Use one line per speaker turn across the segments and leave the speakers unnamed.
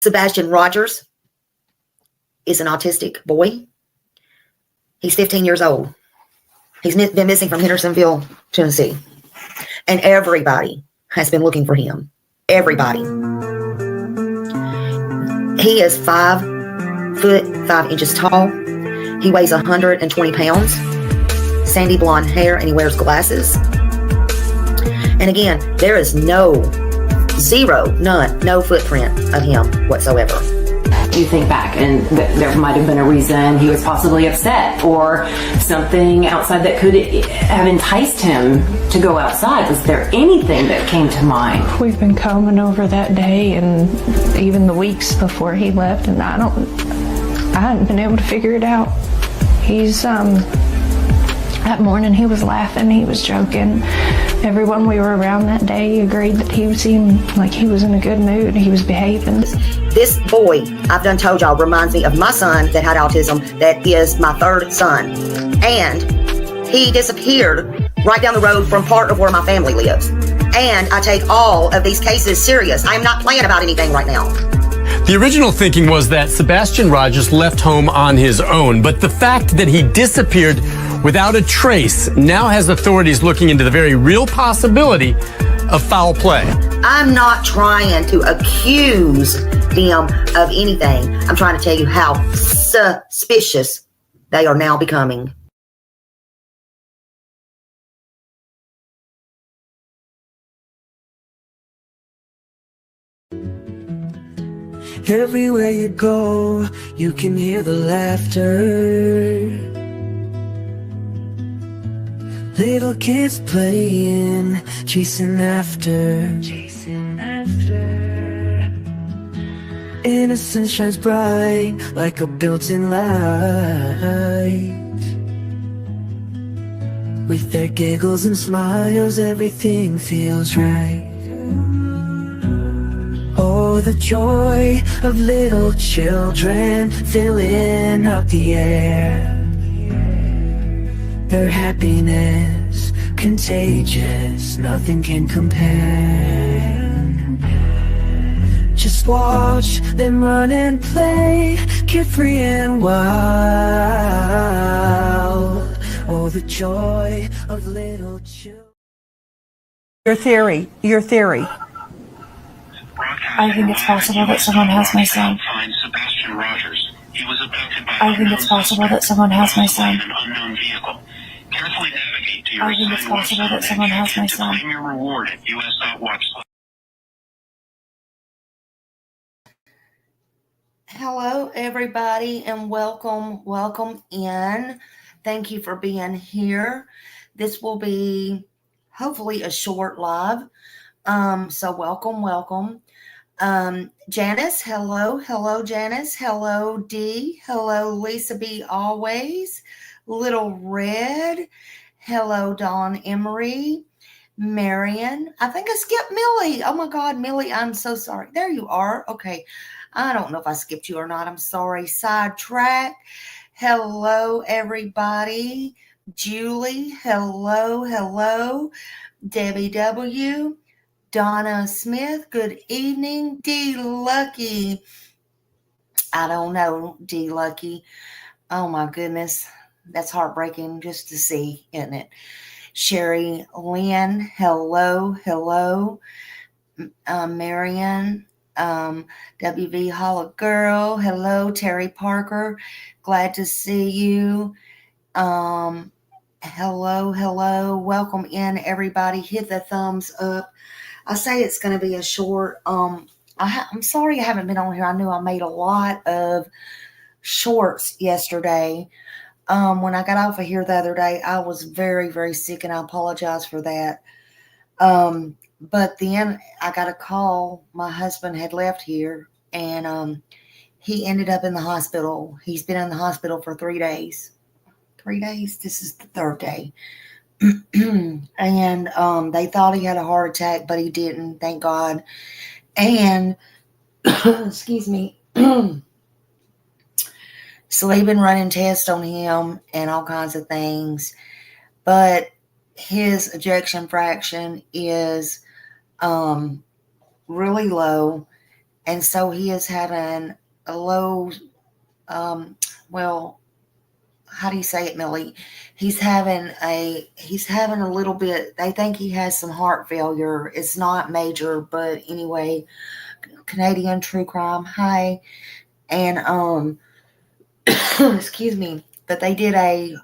Sebastian Rogers is an autistic boy. He's 15 years old. He's been missing from Hendersonville, Tennessee. And everybody has been looking for him. Everybody. He is 5 foot 5 inches tall. He weighs 120 pounds. Sandy blonde hair, and he wears glasses. And again, there is none, no footprint of him whatsoever.
You think back, and there might have been a reason he was possibly upset, or something outside that could have enticed him to go outside. Was there anything that came to mind?
We've been combing over that day and even the weeks before he left, and I hadn't been able to figure it out. That morning he was laughing, he was joking. Everyone we were around that day agreed that he seemed like he was in a good mood. He was behaving.
This boy, I've done told y'all, reminds me of my son that had autism, that is my third son. And he disappeared right down the road from part of where my family lives. And I take all of these cases serious. I am not playing about anything right now.
The original thinking was that Sebastian Rogers left home on his own, but the fact that he disappeared without a trace now has authorities looking into the very real possibility of foul play.
I'm not trying to accuse them of anything. I'm trying to tell you how suspicious they are now becoming.
Everywhere you go, you can hear the laughter. Little kids playing, chasing after. Innocence shines bright like a built-in light. With their giggles and smiles, everything feels right. Oh, the joy of little children filling up the air. Their happiness, contagious, nothing can compare. Just watch them run and play, carefree and wild. Oh, the joy of little children.
Your theory.
I think it's possible that someone has my son. I think it's possible that someone has my son. I think it's possible that someone has my son.
Hello, everybody, and welcome in. Thank you for being here. This will be hopefully a short live. So welcome. Janice, hello, Janice. Hello, Dee. Hello, Lisa B. Always. Little Red. Hello, Dawn Emery. Marion. I think I skipped Millie. Oh my God, Millie, I'm so sorry. There you are. Okay. I don't know if I skipped you or not. I'm sorry. Sidetrack. Hello, everybody. Julie. Hello. Debbie W. Donna Smith. Good evening. D. Lucky. I don't know, D. Lucky. Oh my goodness. That's heartbreaking just to see, isn't it? Sherry Lynn. Hello. Marion. WV Holla Girl. Hello, Terry Parker. Glad to see you. Hello. Welcome in, everybody. Hit the thumbs up. I say it's going to be a short. I'm sorry I haven't been on here. I knew I made a lot of shorts yesterday. When I got off of here the other day, I was very, very sick, and I apologize for that. But then I got a call. My husband had left here, and he ended up in the hospital. He's been in the hospital for 3 days. 3 days? This is the third day. And they thought he had a heart attack, but he didn't, thank God. And, excuse me. So they've been running tests on him and all kinds of things. But his ejection fraction is really low, And so he is having a low, well, how do you say it, Millie? He's having a little bit, they think he has some heart failure. It's not major, but anyway, Canadian true crime. Hi. And, excuse me, but they did a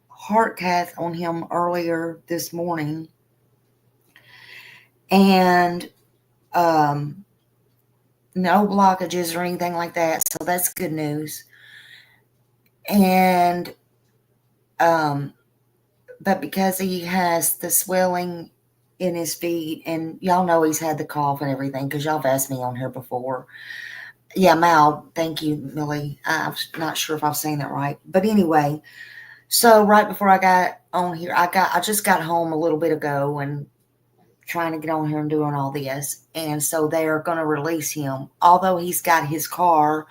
heart cath on him earlier this morning. And, no blockages or anything like that. So that's good news. And, but because he has the swelling in his feet, and y'all know he's had the cough and everything, because y'all have asked me on here before. Yeah, Mal, thank you, Millie. I'm not sure if I've saying that right. But anyway, so right before I got on here, I just got home a little bit ago and trying to get on here and doing all this. And so they're going to release him. Although he's got his car,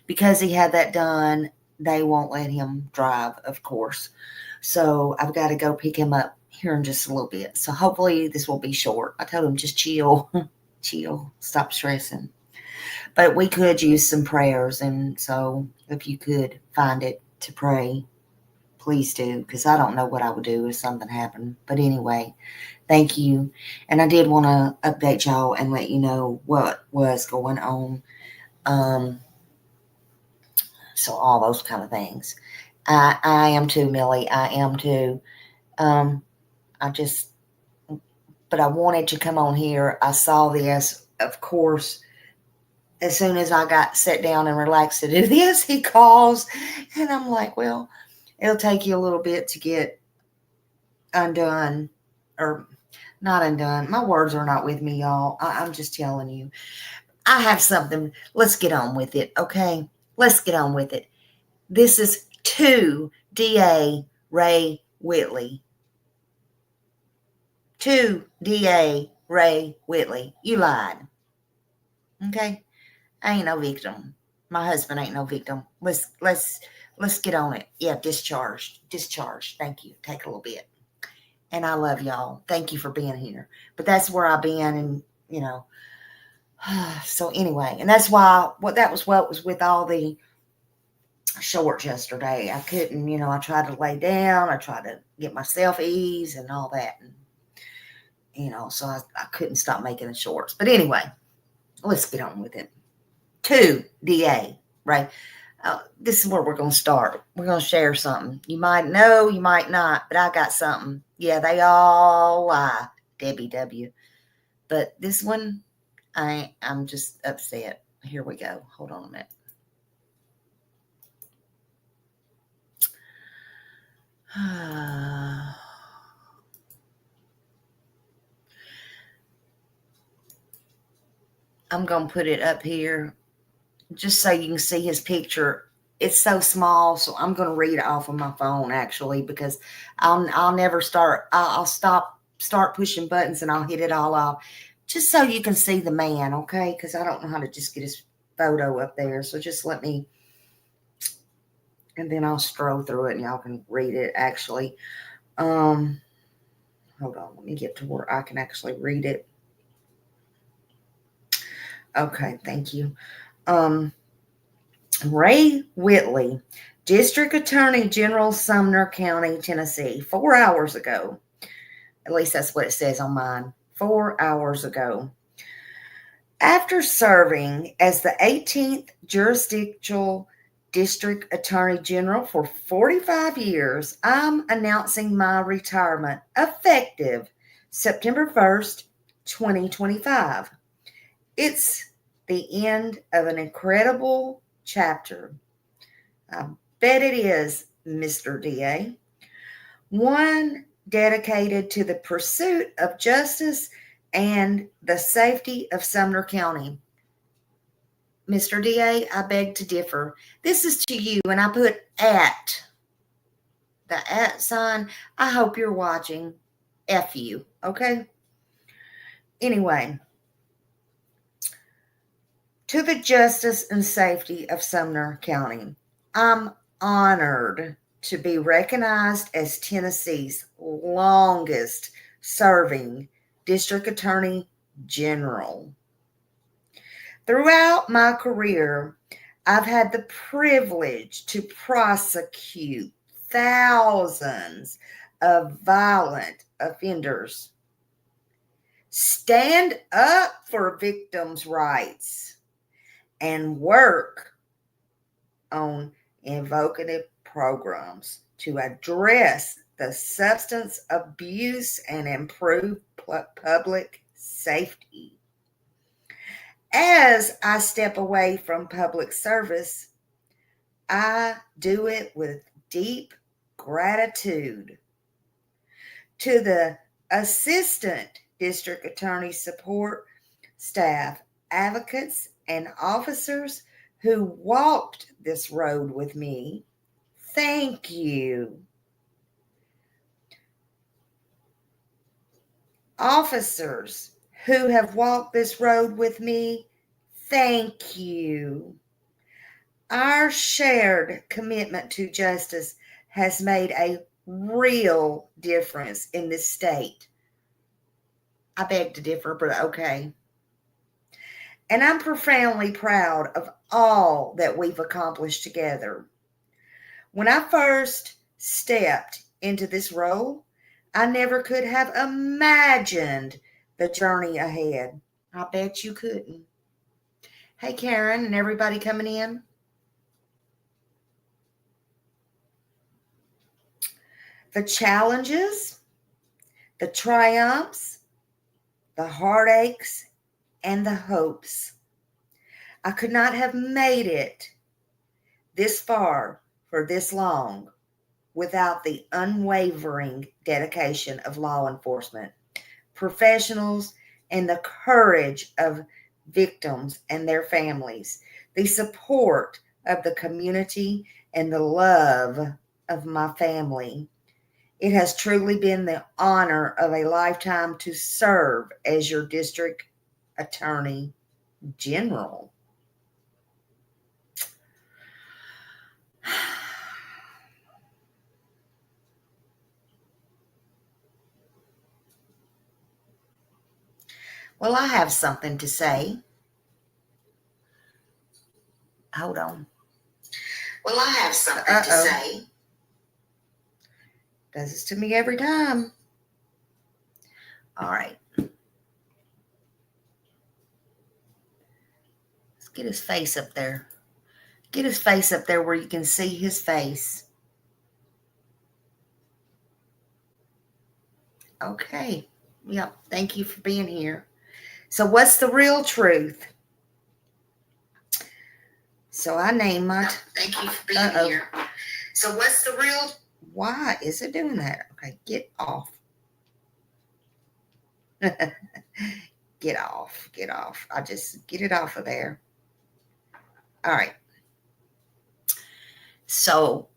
because he had that done, they won't let him drive, of course. So I've got to go pick him up here in just a little bit. So hopefully this will be short. I told him just chill, chill, stop stressing. But we could use some prayers. And so if you could find it to pray, please do, because I don't know what I would do if something happened. But anyway, thank you. And I did want to update y'all and let you know what was going on. So all those kind of things. I am too, Millie. I am too. But I wanted to come on here. I saw this, of course, as soon as I got set down and relaxed to do this, he calls. And I'm like, well, it'll take you a little bit to get undone, or not undone. My words are not with me, y'all. I'm just telling you. I have something. Let's get on with it, okay? Let's get on with it. This is to DA Ray Whitley. To DA Ray Whitley, you lied. Okay? I ain't no victim. My husband ain't no victim. Let's get on it. Yeah, discharged. Thank you. Take a little bit. And I love y'all. Thank you for being here. But that's where I've been, and you know. So anyway, and that's why that was what was with all the shorts yesterday. I couldn't, I tried to lay down. I tried to get myself ease and all that. And, so I couldn't stop making the shorts. But anyway, let's get on with it. To DA, right? This is where we're going to start. We're going to share something. You might know, you might not, but I got something. Yeah, they all lie, Debbie W. But this one, I'm just upset. Here we go. Hold on a minute. I'm going to put it up here just so you can see his picture. It's so small, so I'm going to read it off of my phone, actually, because I'll never start. I'll start pushing buttons and I'll hit it all off, just so you can see the man, okay? Because I don't know how to just get his photo up there, so just let me, and then I'll scroll through it and y'all can read it, actually. Hold on, let me get to where I can actually read it. Okay, thank you. Ray Whitley, District Attorney General, Sumner County, Tennessee, 4 hours ago. At least that's what it says on mine. 4 hours ago. After serving as the 18th Jurisdictional District Attorney General for 45 years, I'm announcing my retirement effective September 1st, 2025. It's the end of an incredible chapter. I bet it is, Mr. DA. One dedicated to the pursuit of justice and the safety of Sumner County. Mr. DA, I beg to differ. This is to you, and I put at, the at sign. I hope you're watching. F you, okay? Anyway. To the justice and safety of Sumner County. I'm honored to be recognized as Tennessee's longest serving District Attorney General. Throughout my career, I've had the privilege to prosecute thousands of violent offenders. Stand up for victims' rights and work on evocative programs to address the substance abuse and improve public safety. As I step away from public service, I do it with deep gratitude to the Assistant District Attorney support staff, advocates, and officers who walked this road with me. Thank you. Officers who have walked this road with me, thank you. Our shared commitment to justice has made a real difference in this state. I beg to differ, but okay. And I'm profoundly proud of all that we've accomplished together. When I first stepped into this role, I never could have imagined the journey ahead. I bet you couldn't. Hey, Karen, and everybody coming in. The challenges, the triumphs, the heartaches, and the hopes. I could not have made it this far for this long without the unwavering dedication of law enforcement professionals and the courage of victims and their families, the support of the community, and the love of my family. It has truly been the honor of a lifetime to serve as your district attorney general. Well, I have something to say. Hold on. Well, I have something to say. Does this to me every time. All right. Let's get his face up there. Get his face up there where you can see his face. Okay. Yep. Thank you for being here. So what's the real truth? So I named my... Thank you for being here. So what's the real... Why is it doing that? Okay, get off. Get off. Get off. I just get it off of there. All right. So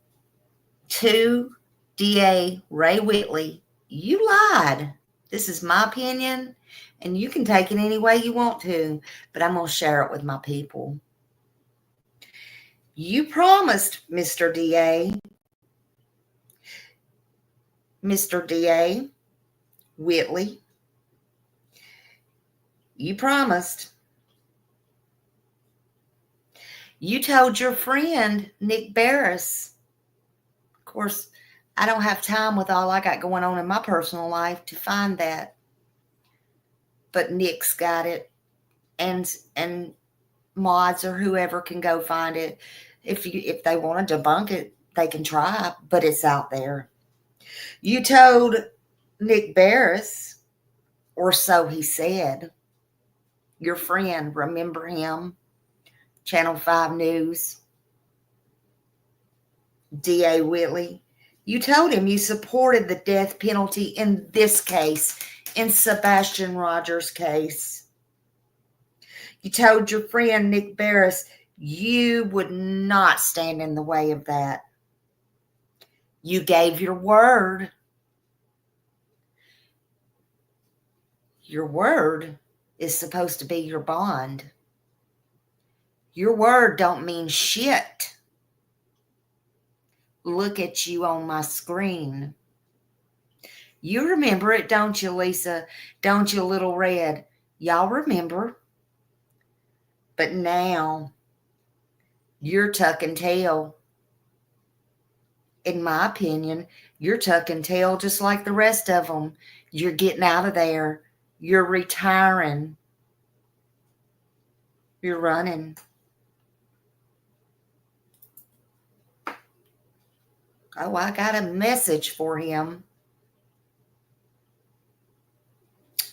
to DA Ray Whitley, you lied. This is my opinion, and you can take it any way you want to, but I'm going to share it with my people. You promised, Mr. DA Whitley, you promised. You told your friend, Nick Barris, of course, I don't have time with all I got going on in my personal life to find that. But Nick's got it, and mods or whoever can go find it. If they want to debunk it, they can try, but it's out there. You told Nick Barris, or so he said, your friend, remember him? Channel 5 News, DA Whitley. You told him you supported the death penalty in this case, in Sebastian Rogers' case. You told your friend Nick Barris you would not stand in the way of that. You gave your word. Your word is supposed to be your bond. Your word don't mean shit. Look at you on my screen. You remember it, don't you, Lisa? Don't you, Little Red? Y'all remember? But now you're tucking tail. In my opinion, you're tucking tail just like the rest of them. You're getting out of there. You're retiring. You're running. Oh, I got a message for him.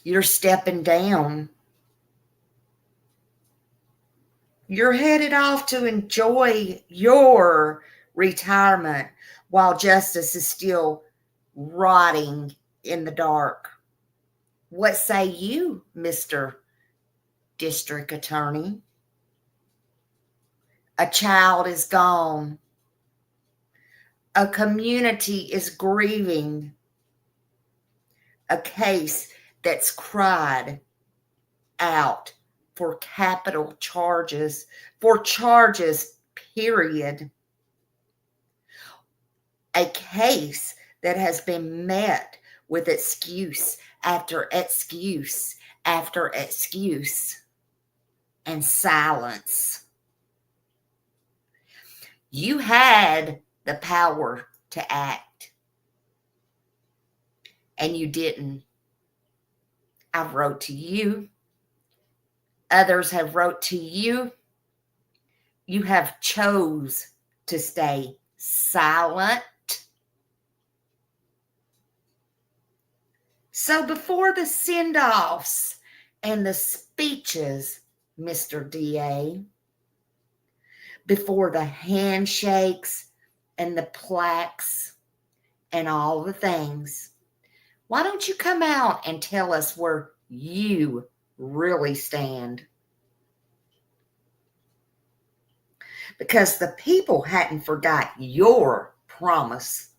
You're stepping down. You're headed off to enjoy your retirement while justice is still rotting in the dark. What say you, Mr. District Attorney? A child is gone. A community is grieving. A case that's cried out for capital charges, for charges, period. A case that has been met with excuse after excuse after excuse and silence. You had the power to act, and you didn't. I've wrote to you. Others have wrote to you. You have chose to stay silent. So before the send-offs and the speeches, Mr. DA, before the handshakes and the plaques and all the things, why don't you come out and tell us where you really stand? Because the people hadn't forgot your promise.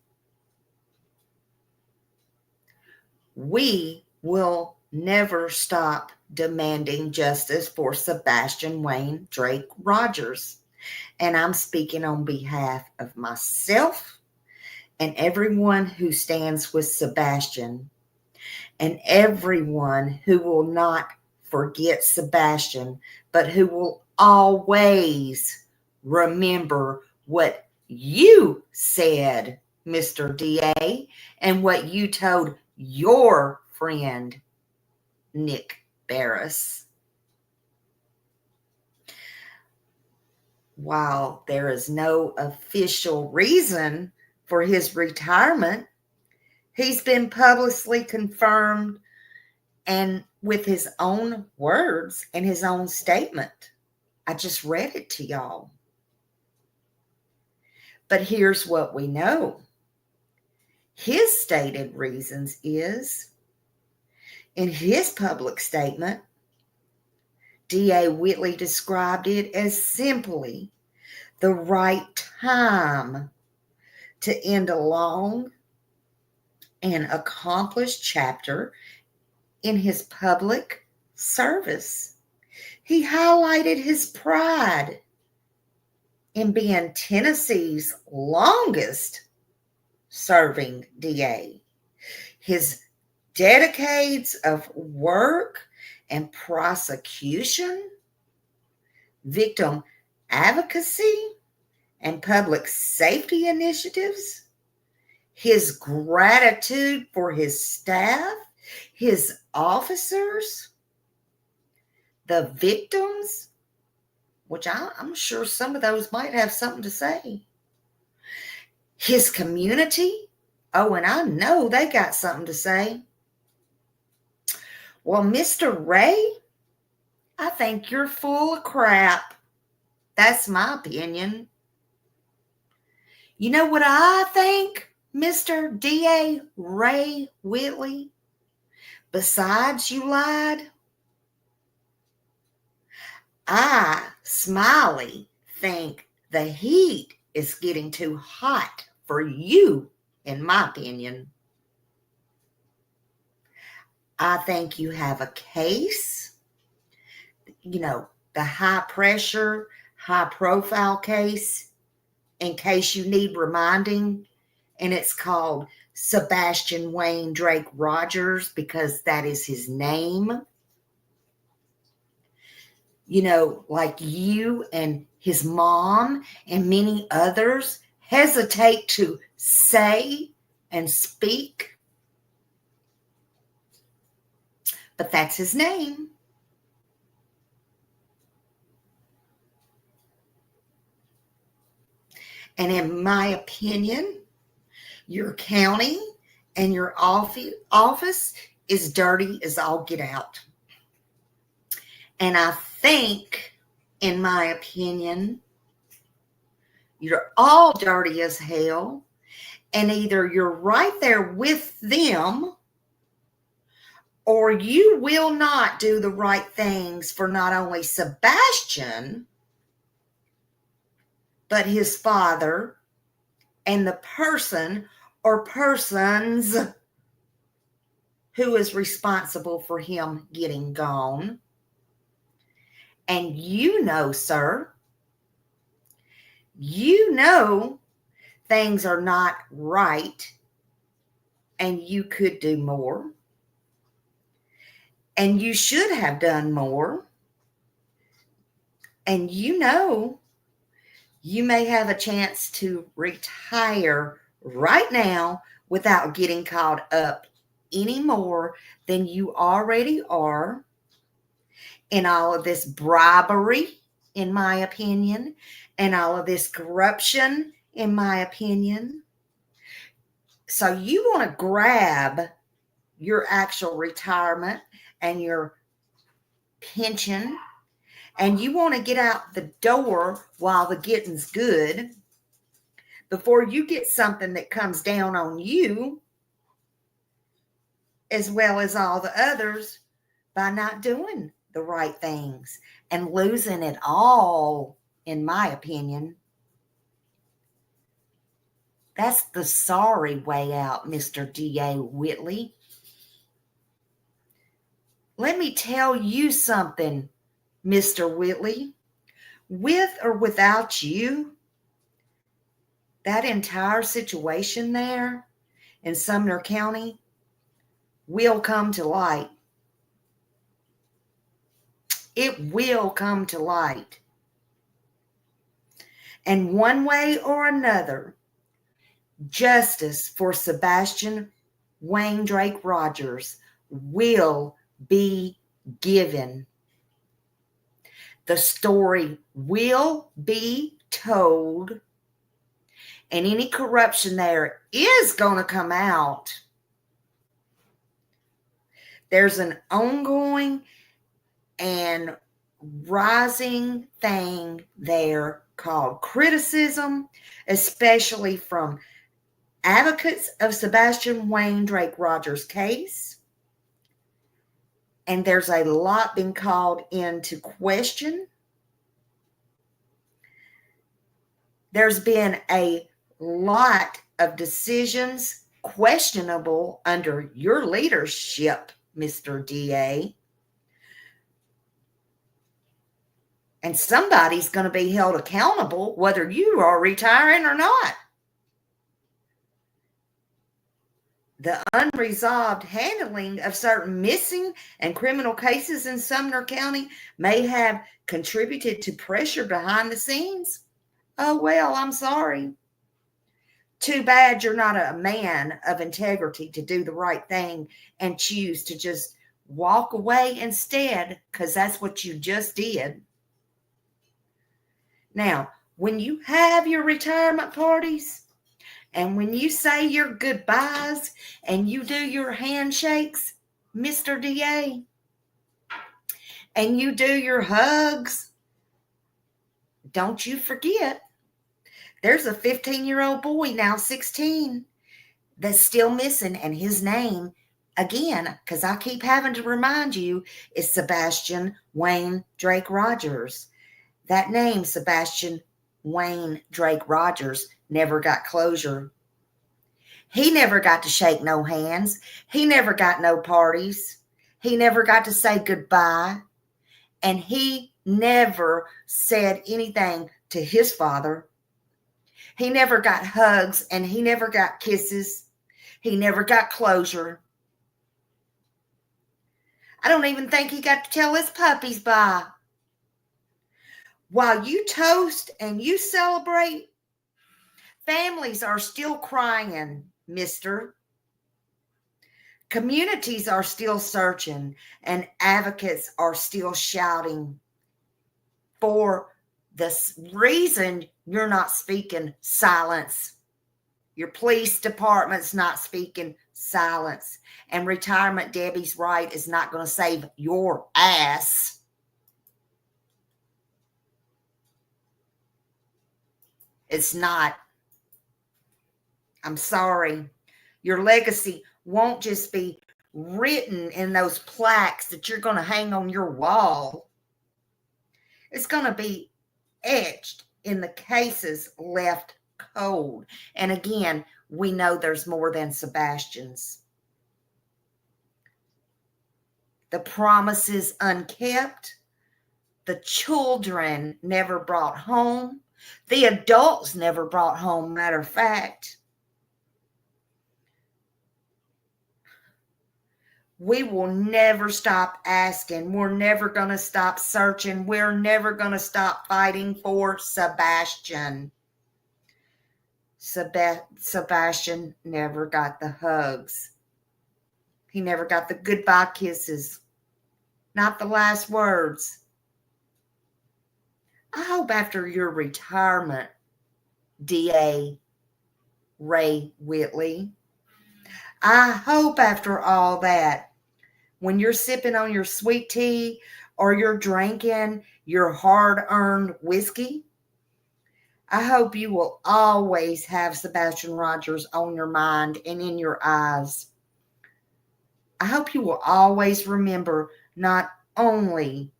We will never stop demanding justice for Sebastian Wayne Drake Rogers. And I'm speaking on behalf of myself and everyone who stands with Sebastian, and everyone who will not forget Sebastian, but who will always remember what you said, Mr. DA, and what you told your friend, Nick Barris. While there is no official reason for his retirement, he's been publicly confirmed, and with his own words and his own statement. I just read it to y'all. But here's what we know. His stated reasons is, in his public statement, DA Whitley described it as simply the right time to end a long and accomplished chapter in his public service. He highlighted his pride in being Tennessee's longest serving DA, his decades of work and prosecution, victim advocacy, and public safety initiatives, his gratitude for his staff, his officers, the victims, which I'm sure some of those might have something to say, his community. Oh, and I know they got something to say. Well, Mr. Ray, I think you're full of crap. That's my opinion. You know what I think, Mr. DA Ray Whitley? Besides you lied, I, Smiley, think the heat is getting too hot for you, in my opinion. I think you have a case, the high pressure, high profile case, in case you need reminding, and it's called Sebastian Wayne Drake Rogers because that is his name. like you and his mom and many others hesitate to say and speak. But that's his name. And in my opinion, your county and your office is dirty as all get out. And I think, in my opinion, you're all dirty as hell. And either you're right there with them, or you will not do the right things for not only Sebastian, but his father and the person or persons who is responsible for him getting gone. And sir, things are not right and you could do more. And you should have done more. And you may have a chance to retire right now without getting caught up any more than you already are in all of this bribery, in my opinion, and all of this corruption, in my opinion. So you want to grab your actual retirement and your pension, and you want to get out the door while the getting's good before you get something that comes down on you as well as all the others by not doing the right things and losing it all, in my opinion. That's the sorry way out, Mr. D.A. Whitley. Let me tell you something, Mr. Whitley. With or without you, that entire situation there in Sumner County will come to light. It will come to light. And one way or another, justice for Sebastian Wayne Drake Rogers will be given. The story will be told, and any corruption there is going to come out. There's an ongoing and rising thing there called criticism, especially from advocates of Sebastian Wayne Drake Rogers' case. And there's a lot been called into question. There's been a lot of decisions questionable under your leadership, Mr. DA. And somebody's going to be held accountable whether you are retiring or not. The unresolved handling of certain missing and criminal cases in Sumner County may have contributed to pressure behind the scenes. Oh, well, I'm sorry. Too bad you're not a man of integrity to do the right thing and choose to just walk away instead, because that's what you just did. Now, when you have your retirement parties and when you say your goodbyes and you do your handshakes, Mr. DA, and you do your hugs, don't you forget, there's a 15-year-old boy, now 16, that's still missing, and his name, again, because I keep having to remind you, is Sebastian Wayne Drake Rogers. That name, Sebastian Wayne Drake Rogers, never got closure. He never got to shake no hands. He never got no parties. He never got to say goodbye. And he never said anything to his father. He never got hugs and he never got kisses. He never got closure. I don't even think he got to tell his puppies bye. While you toast and you celebrate, families are still crying, mister. Communities are still searching, and advocates are still shouting for the reason you're not speaking. Silence. Your police department's not speaking. Silence. And retirement Debbie's right is not going to save your ass. It's not. I'm sorry. Your legacy won't just be written in those plaques that you're going to hang on your wall. It's going to be etched in the cases left cold. And again, we know there's more than Sebastian's. The promises unkept, the children never brought home, the adults never brought home, matter of fact. We will never stop asking. We're never going to stop searching. We're never going to stop fighting for Sebastian. Sebastian never got the hugs. He never got the goodbye kisses. Not the last words. I hope after your retirement, DA Ray Whitley, I hope after all that, when you're sipping on your sweet tea or you're drinking your hard-earned whiskey, I hope you will always have Sebastian Rogers on your mind and in your eyes. I hope you will always remember not only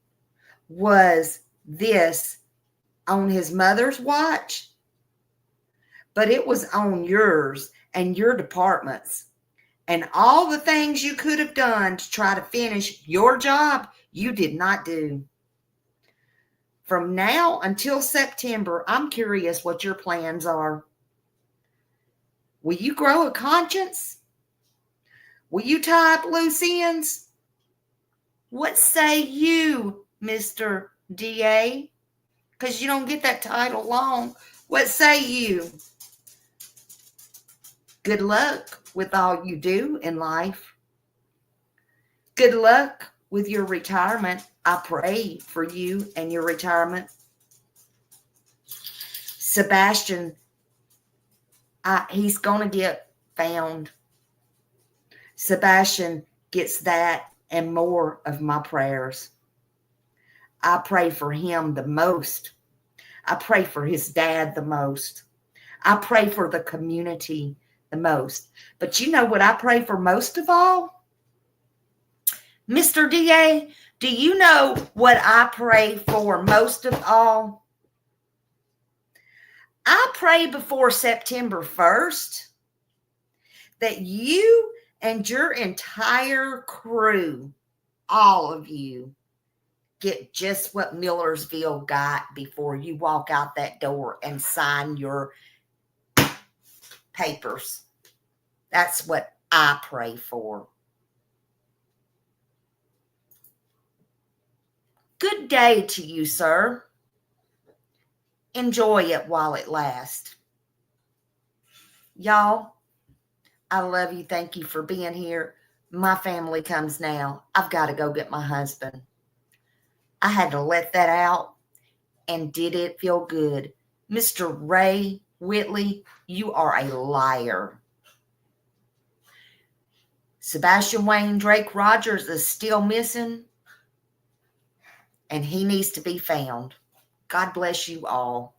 was this on his mother's watch, but it was on yours and your department's. And all the things you could have done to try to finish your job, you did not do. From now until September, I'm curious what your plans are. Will you grow a conscience? Will you tie up loose ends? What say you, Mr. DA? Because you don't get that title long. What say you? Good luck with all you do in life. Good luck with your retirement. I pray for you and your retirement. Sebastian, he's going to get found. Sebastian gets that and more of my prayers. I pray for him the most. I pray for his dad the most. I pray for the community the most. But you know what I pray for most of all? Mr. DA, do you know what I pray for most of all? I pray before September 1st that you and your entire crew, all of you, get just what Millersville got before you walk out that door and sign your papers. That's what I pray for. Good day to you, sir. Enjoy it while it lasts. Y'all, I love you. Thank you for being here. My family comes now. I've got to go get my husband. I had to let that out, and did it feel good? Mr. Ray Whitley, you are a liar. Sebastian Wayne Drake Rogers is still missing, and he needs to be found. God bless you all.